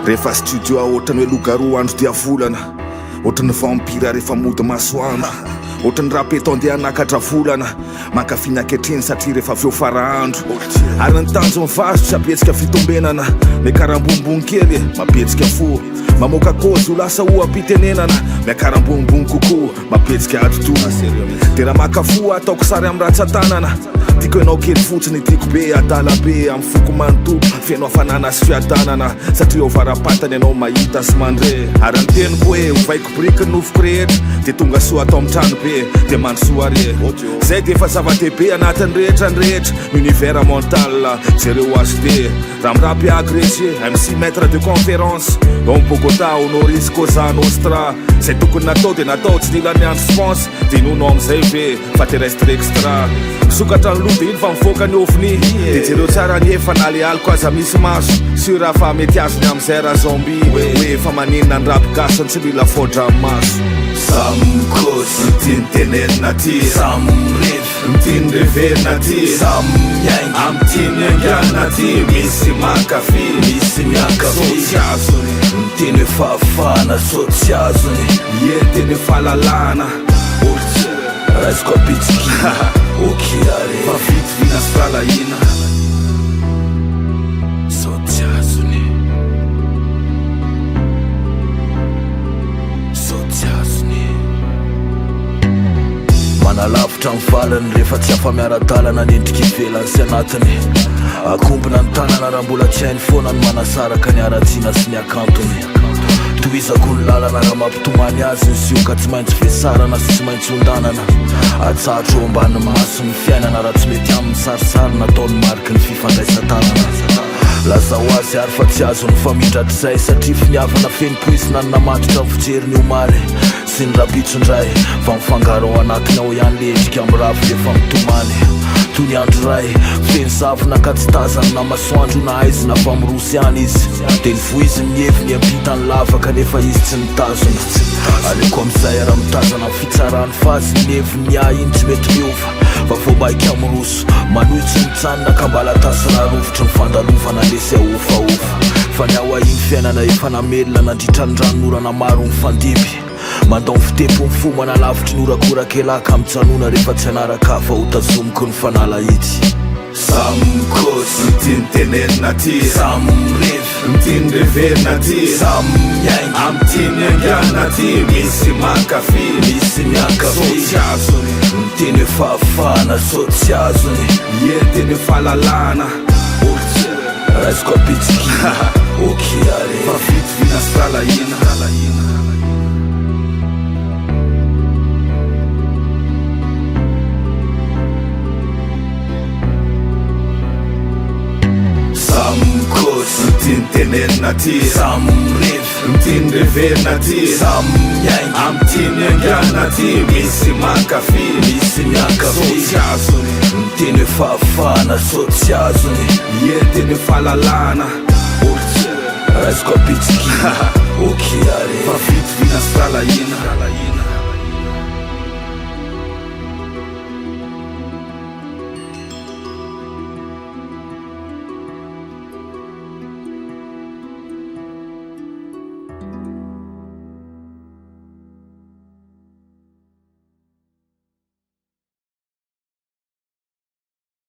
rehefa studio ohatrany hoe logaro andro dia volana ohatrany vampira rehefa mody masoandro ohatrany rapeta andeha nakatra volana mankafiny ankehitriny satria rehefa aveo farahandro ary ny tanjo mivazotsy apetsika fitombenana miakarambombony kely mapetsika fo mamoaka kozy ho lasa oam-pitenenana miakarambombony kokoa mapetsika atotoa de raha makafo ataoko sary amin'ny ratsatanana tiako ianao kely fotsiny tiako be adala be amin'ny foko manoto fianao afanana sy fiadanana satria ovarapatany ianao mahita sy mandre ary nyteniko hoe hovaiko briky ny nofoko rehetra de tonga soa atao amin'ny trano be de mansoa re zay de efa zava-dehibe anatin'ny rehetra ny rehetra univers mental jereo HD raha mirapy agrégé MC maître de conférence don Bogota honoris causa nostra zay tokony natao de natao tsy nilany andro sponsy de nono am'izay ve fa terrestre extra misokatra ny loha de iny fa mivoaka ny oviny de jereo tsara ny efa na le aliko aza misy maso sur fa mety azony am'izay raha zombie hoe fa maninona ny rapigasony tsy mila fodra maso samkozy mitiany tenenina ty samrevy mitiany reverina ty sammiaingy amitiany anganina ty misy makafi misy miakafi azony miteny fahafana sotsy azony ienteny fahalalana raisiko apitsikina okiare fa vitivina sy falahina sotsy azony manalavitra ny valany rehefa tsy afa-miara-dalana nendrika ivelany sy anatiny akombina ny tanana raha mbola tsy hainy foana ny manasaraka ny aratsiana sy ny akantony toizako ny lalana raha mampitomany azy izy io ka tsy maintsy fesarana sy tsy maintsy ondanana atsahatra eo ambany maso ny fiainana raha tsy mety amin'ny sarisary nataony mariky ny fifandraisan-tanana lazao azy ary fa tsy azo ny famindratrizay satria finiavana fenipoisina ny namatitra ny fijeriny io mary sy ny rapitsondray fa mifangaro ao anatiny ao ihany le endrika amin'ny ravo rehefa mitomany toy ny andro ray feny zavona ka tsy tazany na masoandro na aizina fa mirosy any izy de ny voiziny mieviny ampitany lavaka nefa izy tsy mitazona aleko am'izay raha mitazana ny fitsarany fazy nyeviny nia iny tsy mety miova fa vo maika miroso manohitsy mitsanina ka mbala tasy raha rovotry ny fandalovana lesy ahofahofa fa ny ao ahiny fiainana efa namelona nandritra ny ranorana maro ny fandimby mandao ny fitepo ny fo manalavitry ny orakorakelaka mitsanona rehefa tsy anaraka fa hotazomiko ny fanalahity samkozy mitiany tenenina ty samrevy mitiany reverina ty sammiaingy amitiany anganina ty misy makafi misy miakafi azony miteny fahafana sotsy azony ienteny fahalalana raisiko apitsikina okiare fa vitivina sy falahina samkozy mitiany tenenina ty samrevy mitiany reverina ty sammiaingy amitiany anganina ty misy makafi misy miakafi azony miteny fahafana sotsy azony ienteny fahalalana raisiko apitsikina okiare fa vitivina sy falahina